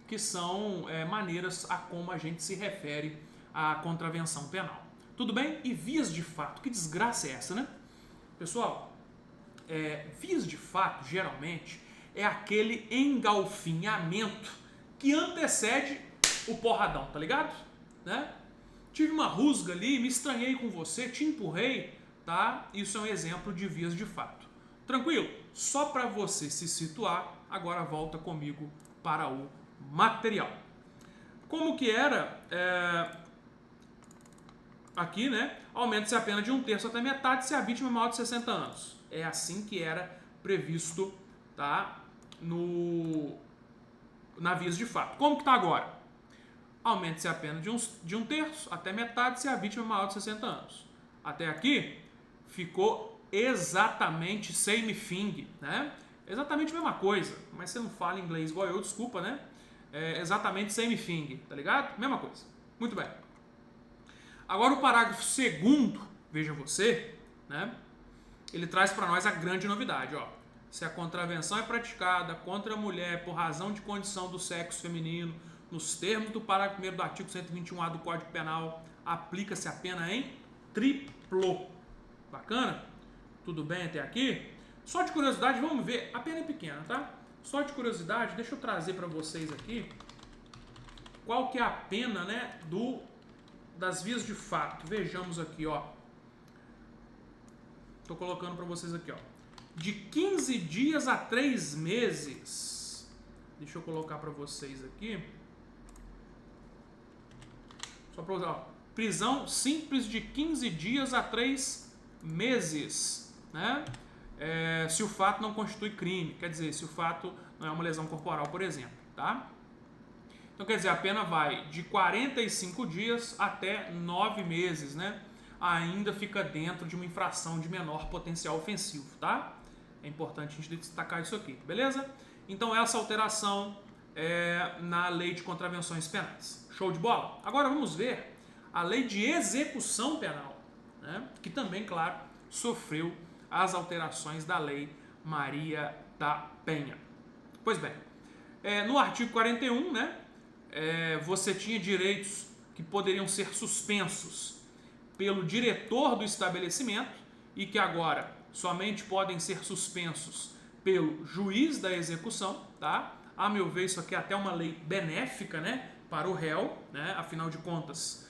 Que são maneiras a como a gente se refere à contravenção penal. Tudo bem? E vias de fato, que desgraça é essa, né? Pessoal, vias de fato, geralmente, é aquele engalfinhamento que antecede o porradão, tá ligado? Né? Tive uma rusga ali, me estranhei com você, te empurrei, tá? Isso é um exemplo de vias de fato. Tranquilo? Só para você se situar, agora volta comigo para o material. Como que era aqui, né? Aumenta-se a pena de 1/3 até metade se a vítima é maior de 60 anos. É assim que era previsto, tá? Na vias de fato. Como que tá agora? Aumenta-se a pena de 1/3 até metade se a vítima é maior de 60 anos. Até aqui ficou exatamente same thing, né? Exatamente a mesma coisa, mas você não fala inglês igual eu, desculpa, né? Exatamente same thing, tá ligado? Mesma coisa. Muito bem. Agora o parágrafo 2º, veja você, né? Ele traz para nós a grande novidade, ó. Se a contravenção é praticada contra a mulher por razão de condição do sexo feminino, nos termos do parágrafo 1º do artigo 121A do Código Penal, aplica-se a pena em triplo. Bacana? Tudo bem até aqui? Só de curiosidade, vamos ver. A pena é pequena, tá? Só de curiosidade, deixa eu trazer para vocês aqui qual que é a pena, né, das vias de fato. Vejamos aqui, ó. Tô colocando para vocês aqui, ó. De 15 dias a 3 meses. Deixa eu colocar para vocês aqui. Só para usar, ó. Prisão simples de 15 dias a 3 meses, né? Se o fato não constitui crime, quer dizer, se o fato não é uma lesão corporal, por exemplo, tá? Então, quer dizer, a pena vai de 45 dias até 9 meses, né? Ainda fica dentro de uma infração de menor potencial ofensivo, tá? É importante a gente destacar isso aqui, beleza? Então, essa alteração na Lei de Contravenções Penais. Show de bola? Agora vamos ver a Lei de Execução Penal, né? Que também, claro, sofreu as alterações da Lei Maria da Penha. Pois bem, no artigo 41, né? Você tinha direitos que poderiam ser suspensos pelo diretor do estabelecimento e que agora somente podem ser suspensos pelo juiz da execução, tá? A meu ver, isso aqui é até uma lei benéfica, né, para o réu, né? Afinal de contas,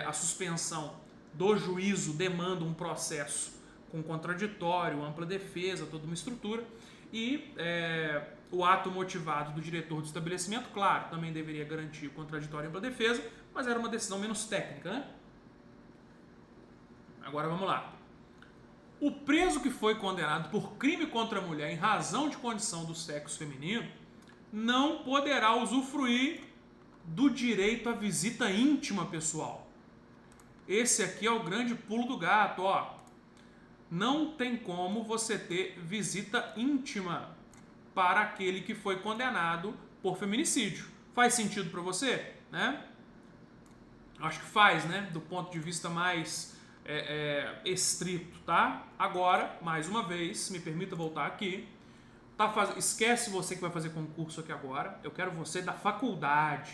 a suspensão do juízo demanda um processo com contraditório, ampla defesa, toda uma estrutura, e o ato motivado do diretor do estabelecimento, claro, também deveria garantir o contraditório e ampla defesa, mas era uma decisão menos técnica, né? Agora vamos lá. O preso que foi condenado por crime contra a mulher em razão de condição do sexo feminino não poderá usufruir do direito à visita íntima, pessoal. Esse aqui é o grande pulo do gato, ó. Não tem como você ter visita íntima para aquele que foi condenado por feminicídio. Faz sentido para você, né? Acho que faz, né? Do ponto de vista mais estrito, tá? Agora, mais uma vez, me permita voltar aqui. Esquece você que vai fazer concurso aqui agora. Eu quero você da faculdade.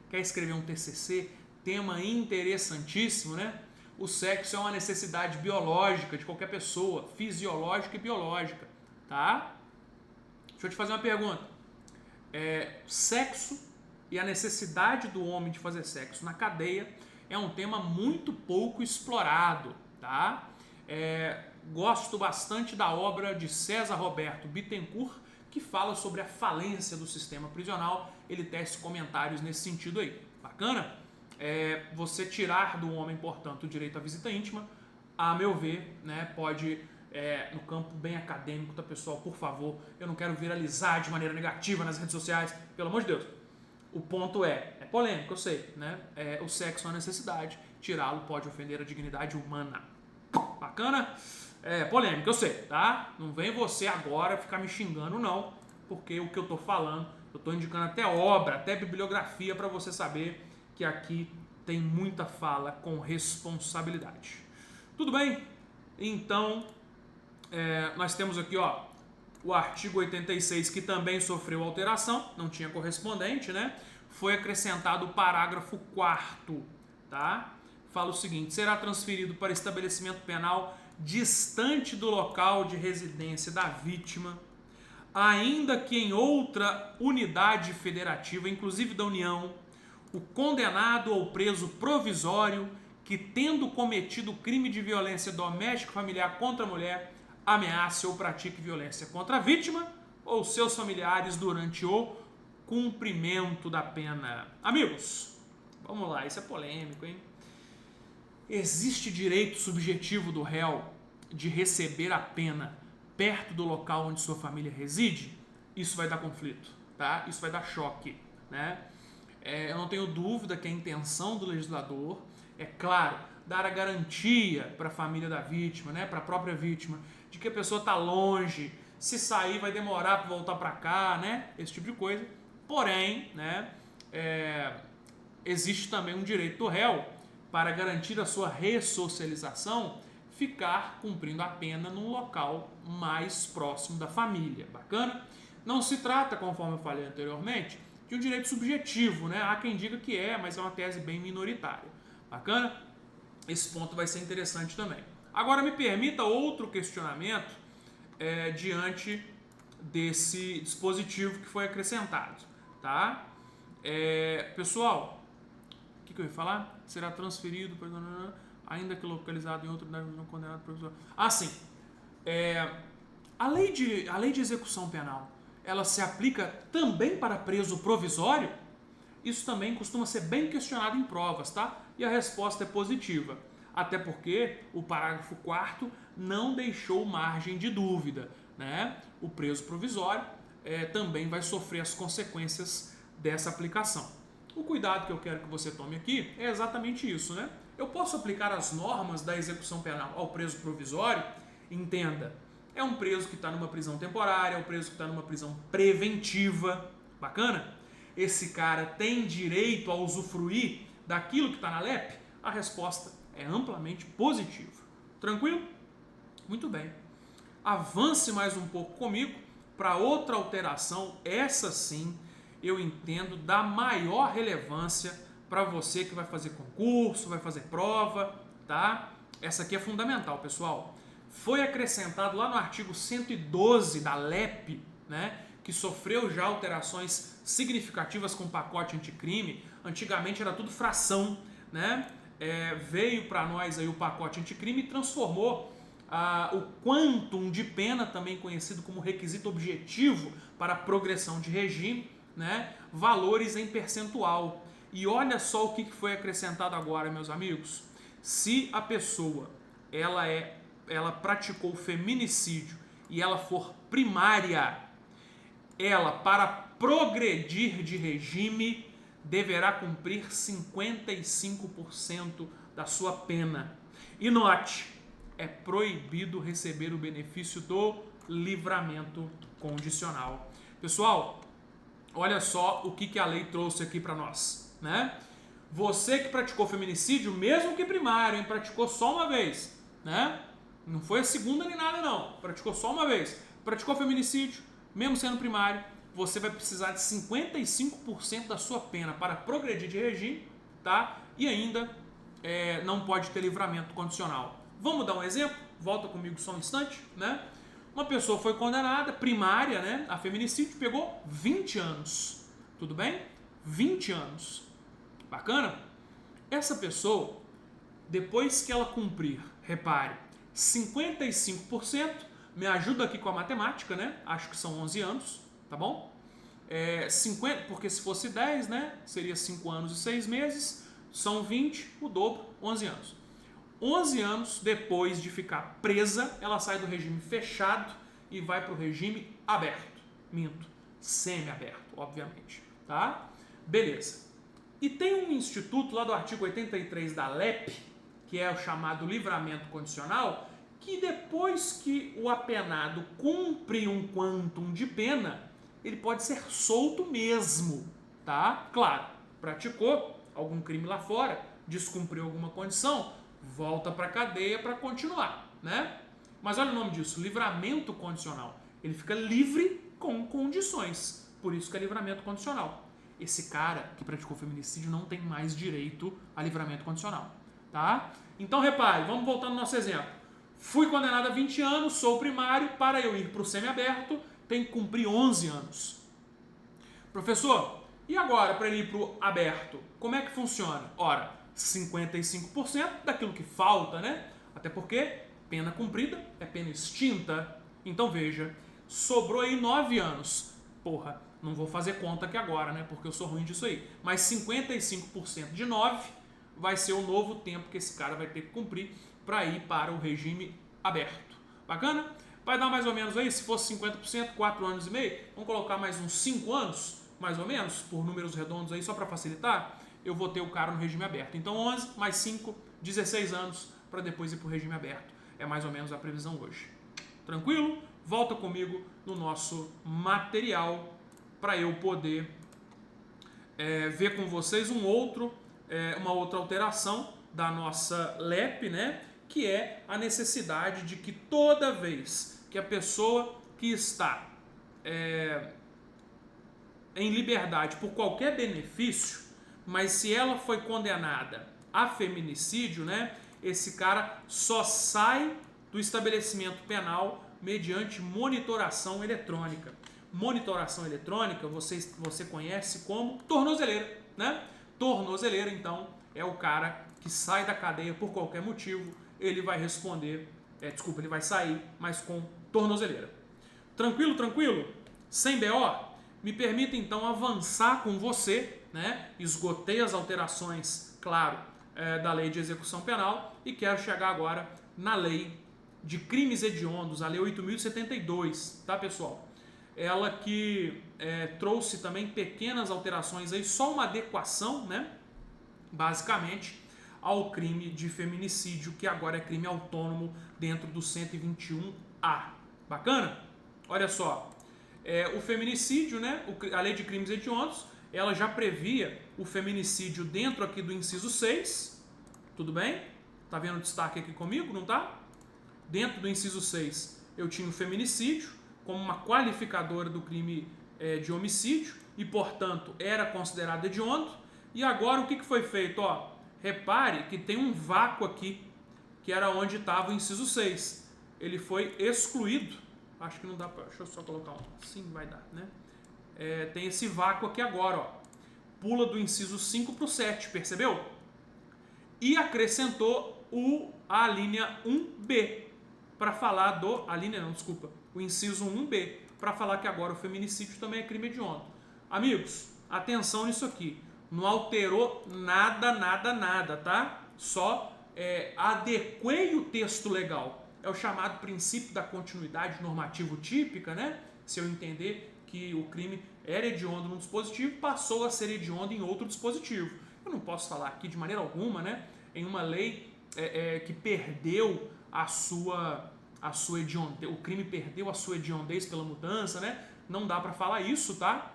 Quer escrever um TCC? Tema interessantíssimo, né? O sexo é uma necessidade biológica de qualquer pessoa, fisiológica e biológica, tá? Deixa eu te fazer uma pergunta. Sexo e a necessidade do homem de fazer sexo na cadeia é um tema muito pouco explorado, tá? Gosto bastante da obra de César Roberto Bittencourt, que fala sobre a falência do sistema prisional. Ele tece comentários nesse sentido aí. Bacana? Você tirar do homem, portanto, o direito à visita íntima, a meu ver, né, pode, no campo bem acadêmico, tá, pessoal? Por favor, eu não quero viralizar de maneira negativa nas redes sociais, pelo amor de Deus. O ponto é polêmico, eu sei, né? O sexo é uma necessidade, tirá-lo pode ofender a dignidade humana. Bacana? Polêmico, eu sei, tá? Não vem você agora ficar me xingando, não, porque o que eu tô falando, eu tô indicando até obra, até bibliografia para você saber que aqui tem muita fala com responsabilidade. Tudo bem? Então, nós temos aqui, ó, o artigo 86, que também sofreu alteração, não tinha correspondente, né? Foi acrescentado o parágrafo 4º, tá? Fala o seguinte: será transferido para estabelecimento penal distante do local de residência da vítima, ainda que em outra unidade federativa, inclusive da União, o condenado ou preso provisório que, tendo cometido crime de violência doméstica familiar contra a mulher, ameace ou pratique violência contra a vítima ou seus familiares durante o cumprimento da pena. Amigos, vamos lá, isso é polêmico, hein? Existe direito subjetivo do réu de receber a pena perto do local onde sua família reside? Isso vai dar conflito, tá? Isso vai dar choque, né? Eu não tenho dúvida que a intenção do legislador é, claro, dar a garantia para a família da vítima, né, para a própria vítima, de que a pessoa está longe, se sair vai demorar para voltar para cá, né, esse tipo de coisa. Porém, né, existe também um direito do réu para garantir a sua ressocialização, ficar cumprindo a pena num local mais próximo da família. Bacana? Não se trata, conforme eu falei anteriormente, de um direito subjetivo, né? Há quem diga que mas é uma tese bem minoritária. Bacana? Esse ponto vai ser interessante também. Agora me permita outro questionamento diante desse dispositivo que foi acrescentado, tá? Pessoal, o que eu ia falar? Será transferido, ainda que localizado em outra unidade condenado provisório. Sim. A lei de execução penal, ela se aplica também para preso provisório? Isso também costuma ser bem questionado em provas, tá? E a resposta é positiva. Até porque o parágrafo 4º não deixou margem de dúvida, né? O preso provisório também vai sofrer as consequências dessa aplicação. O cuidado que eu quero que você tome aqui é exatamente isso, né? Eu posso aplicar as normas da execução penal ao preso provisório? Entenda, é um preso que está numa prisão temporária, é um preso que está numa prisão preventiva. Bacana? Esse cara tem direito a usufruir daquilo que está na LEP? A resposta é amplamente positiva. Tranquilo? Muito bem. Avance mais um pouco comigo para outra alteração, essa sim eu entendo da maior relevância para você que vai fazer concurso, vai fazer prova, tá? Essa aqui é fundamental, pessoal. Foi acrescentado lá no artigo 112 da LEP, né, que sofreu já alterações significativas com o pacote anticrime. Antigamente era tudo fração, né? Veio para nós aí o pacote anticrime e transformou o quantum de pena, também conhecido como requisito objetivo para a progressão de regime, né, valores em percentual. E olha só o que foi acrescentado agora, meus amigos. Se a pessoa ela praticou feminicídio e ela for primária, ela, para progredir de regime, deverá cumprir 55% da sua pena. E note, é proibido receber o benefício do livramento condicional. Pessoal, olha só o que a lei trouxe aqui para nós, né? Você que praticou feminicídio, mesmo que primário, praticou só uma vez, né? Não foi a segunda nem nada não, praticou só uma vez. Praticou feminicídio, mesmo sendo primário, você vai precisar de 55% da sua pena para progredir de regime, tá? E ainda não pode ter livramento condicional. Vamos dar um exemplo? Volta comigo só um instante, né? Uma pessoa foi condenada, primária, né, a feminicídio, pegou 20 anos. Tudo bem? 20 anos. Bacana? Essa pessoa, depois que ela cumprir, repare, 55%, me ajuda aqui com a matemática, né? Acho que são 11 anos, tá bom? 50, porque se fosse 10, né, seria 5 anos e 6 meses, são 20, o dobro, 11 anos. 11 anos depois de ficar presa, ela sai do regime fechado e vai para o regime aberto. Minto, semi-aberto, obviamente, tá? Beleza. E tem um instituto lá do artigo 83 da LEP, que é o chamado livramento condicional, que depois que o apenado cumpre um quantum de pena, ele pode ser solto mesmo, tá? Claro, praticou algum crime lá fora, descumpriu alguma condição, volta para a cadeia para continuar, né? Mas olha o nome disso, livramento condicional. Ele fica livre com condições, por isso que é livramento condicional. Esse cara que praticou feminicídio não tem mais direito a livramento condicional, tá? Então repare, vamos voltar no nosso exemplo. Fui condenado a 20 anos, sou primário, para eu ir para o semiaberto, tem que cumprir 11 anos. Professor, e agora para ele ir para o aberto? Como é que funciona? Ora, 55% daquilo que falta, né? Até porque pena cumprida é pena extinta. Então veja, sobrou aí 9 anos. Porra, não vou fazer conta aqui agora, né? Porque eu sou ruim disso aí. Mas 55% de 9 vai ser o novo tempo que esse cara vai ter que cumprir para ir para o regime aberto. Bacana? Vai dar mais ou menos aí, se fosse 50%, 4 anos e meio, vamos colocar mais uns 5 anos, mais ou menos, por números redondos aí, só para facilitar, eu vou ter o cara no regime aberto. Então 11 mais 5, 16 anos para depois ir para o regime aberto. É mais ou menos a previsão hoje. Tranquilo? Volta comigo no nosso material para eu poder ver com vocês uma outra alteração da nossa LEP, né? Que é a necessidade de que toda vez que a pessoa que está em liberdade por qualquer benefício, mas se ela foi condenada a feminicídio, né, esse cara só sai do estabelecimento penal mediante monitoração eletrônica. Monitoração eletrônica você conhece como tornozeleira, né? Tornozeleira, então, é o cara que sai da cadeia por qualquer motivo, ele vai responder, ele vai sair, mas com tornozeleira. Tranquilo, tranquilo? Sem BO? Me permita então avançar com você, né? Esgotei as alterações, claro, da lei de execução penal e quero chegar agora na lei de crimes hediondos, a lei 8.072, tá, pessoal? Ela que trouxe também pequenas alterações aí, só uma adequação, né? Basicamente, ao crime de feminicídio, que agora é crime autônomo dentro do 121A. Bacana? Olha só, o feminicídio, né, a lei de crimes hediondos, ela já previa o feminicídio dentro aqui do inciso 6, tudo bem? Tá vendo o destaque aqui comigo, não tá? Dentro do inciso 6, eu tinha o feminicídio como uma qualificadora do crime de homicídio e, portanto, era considerado hediondo. E agora o que foi feito? Ó, repare que tem um vácuo aqui, que era onde estava o inciso 6. Ele foi excluído. Acho que não dá para... Deixa eu só colocar um. Sim, vai dar, né? Tem esse vácuo aqui agora, ó. Pula do inciso 5 para o 7, percebeu? E acrescentou a linha 1B para falar do... A linha não, desculpa. O inciso 1B para falar que agora o feminicídio também é crime hediondo. Amigos, atenção nisso aqui. Não alterou nada, tá? Só adequei o texto legal. É o chamado princípio da continuidade normativo típica, né? Se eu entender que o crime era hediondo num dispositivo, passou a ser hediondo em outro dispositivo. Eu não posso falar aqui de maneira alguma, né? Em uma lei que perdeu a sua hediondez, o crime perdeu a sua hediondez pela mudança, né? Não dá para falar isso, tá?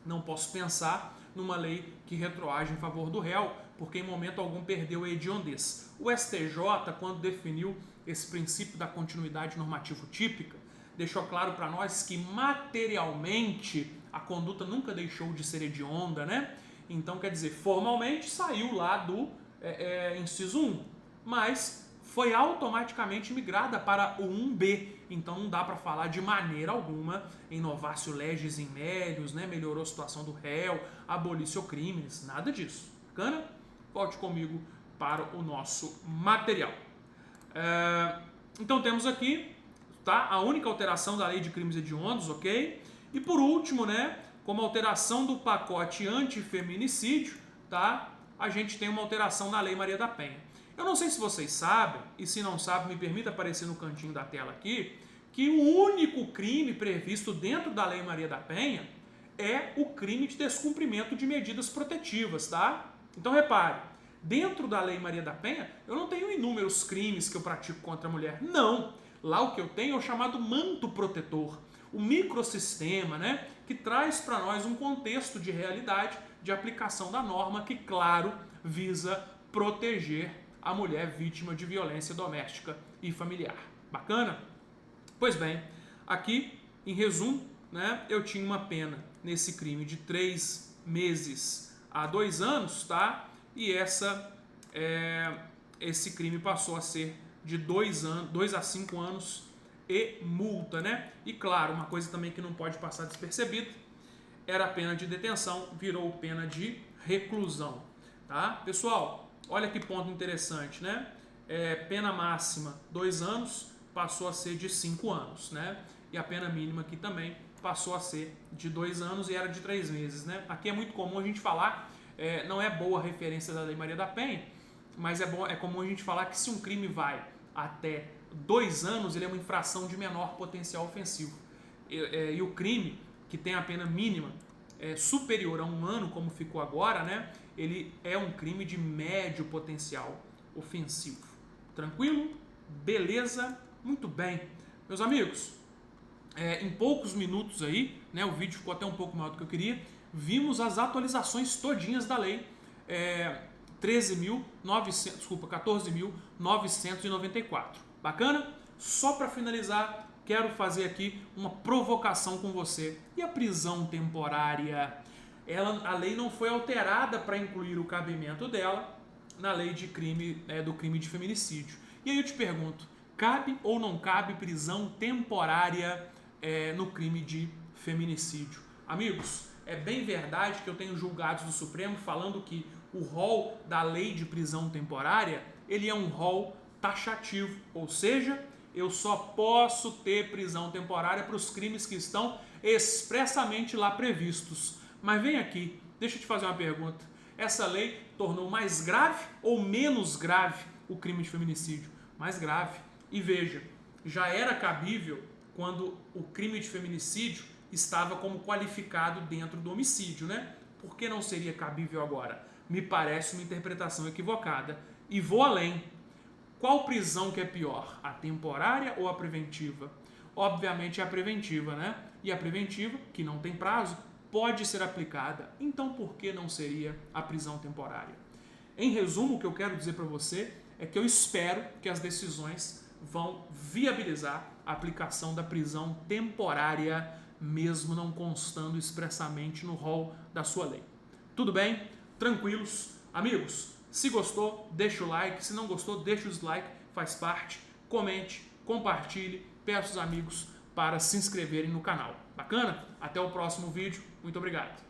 Não posso pensar numa lei que retroage em favor do réu, porque em momento algum perdeu a hediondez. O STJ, quando definiu esse princípio da continuidade normativo típica, deixou claro para nós que materialmente a conduta nunca deixou de ser hedionda, né? Então, quer dizer, formalmente saiu lá do inciso 1, mas foi automaticamente migrada para o 1B. Então não dá para falar de maneira alguma em novatio legis in melius, né? Melhorou a situação do réu, abolicio crimes, nada disso. Bacana? Volte comigo para o nosso material. Então temos aqui, tá, a única alteração da lei de crimes hediondos, ok? E por último, né, como alteração do pacote antifeminicídio, tá, a gente tem uma alteração na Lei Maria da Penha. Eu não sei se vocês sabem, e se não sabem, me permita aparecer no cantinho da tela aqui, que o único crime previsto dentro da Lei Maria da Penha é o crime de descumprimento de medidas protetivas, tá? Então repare, dentro da Lei Maria da Penha, eu não tenho inúmeros crimes que eu pratico contra a mulher. Não. Lá o que eu tenho é o chamado manto protetor, o microsistema, né, que traz para nós um contexto de realidade de aplicação da norma que, claro, visa proteger a mulher vítima de violência doméstica e familiar. Bacana? Pois bem, aqui, em resumo, né, eu tinha uma pena nesse crime de 3 meses a 2 anos, tá? E esse crime passou a ser de 2 a 5 anos e multa, né? E claro, uma coisa também que não pode passar despercebida, era a pena de detenção, virou pena de reclusão, tá? Pessoal, olha que ponto interessante, né? Pena máxima 2 anos passou a ser de 5 anos, né? E a pena mínima aqui também passou a ser de 2 anos e era de 3 meses, né? Aqui é muito comum a gente falar, não é boa a referência da Lei Maria da Penha, mas é comum a gente falar que se um crime vai até 2 anos, ele é uma infração de menor potencial ofensivo. E o crime que tem a pena mínima superior a 1 ano, como ficou agora, né? Ele é um crime de médio potencial ofensivo. Tranquilo? Beleza? Muito bem. Meus amigos, em poucos minutos aí, né, o vídeo ficou até um pouco maior do que eu queria, vimos as atualizações todinhas da lei 14.994. Bacana? Só para finalizar, quero fazer aqui uma provocação com você. E a prisão temporária? A lei não foi alterada para incluir o cabimento dela na lei de crime, do crime de feminicídio. E aí eu te pergunto, cabe ou não cabe prisão temporária no crime de feminicídio? Amigos, é bem verdade que eu tenho julgados do Supremo falando que o rol da lei de prisão temporária, ele é um rol taxativo, ou seja, eu só posso ter prisão temporária para os crimes que estão expressamente lá previstos. Mas vem aqui, deixa eu te fazer uma pergunta. Essa lei tornou mais grave ou menos grave o crime de feminicídio? Mais grave. E veja, já era cabível quando o crime de feminicídio estava como qualificado dentro do homicídio, né? Por que não seria cabível agora? Me parece uma interpretação equivocada. E vou além. Qual prisão que é pior? A temporária ou a preventiva? Obviamente é a preventiva, né? E a preventiva, que não tem prazo, pode ser aplicada. Então por que não seria a prisão temporária? Em resumo, o que eu quero dizer para você é que eu espero que as decisões vão viabilizar a aplicação da prisão temporária, mesmo não constando expressamente no rol da sua lei. Tudo bem? Tranquilos? Amigos, se gostou, deixa o like. Se não gostou, deixa o dislike. Faz parte. Comente, compartilhe. Peça os amigos para se inscreverem no canal. Bacana? Até o próximo vídeo. Muito obrigado.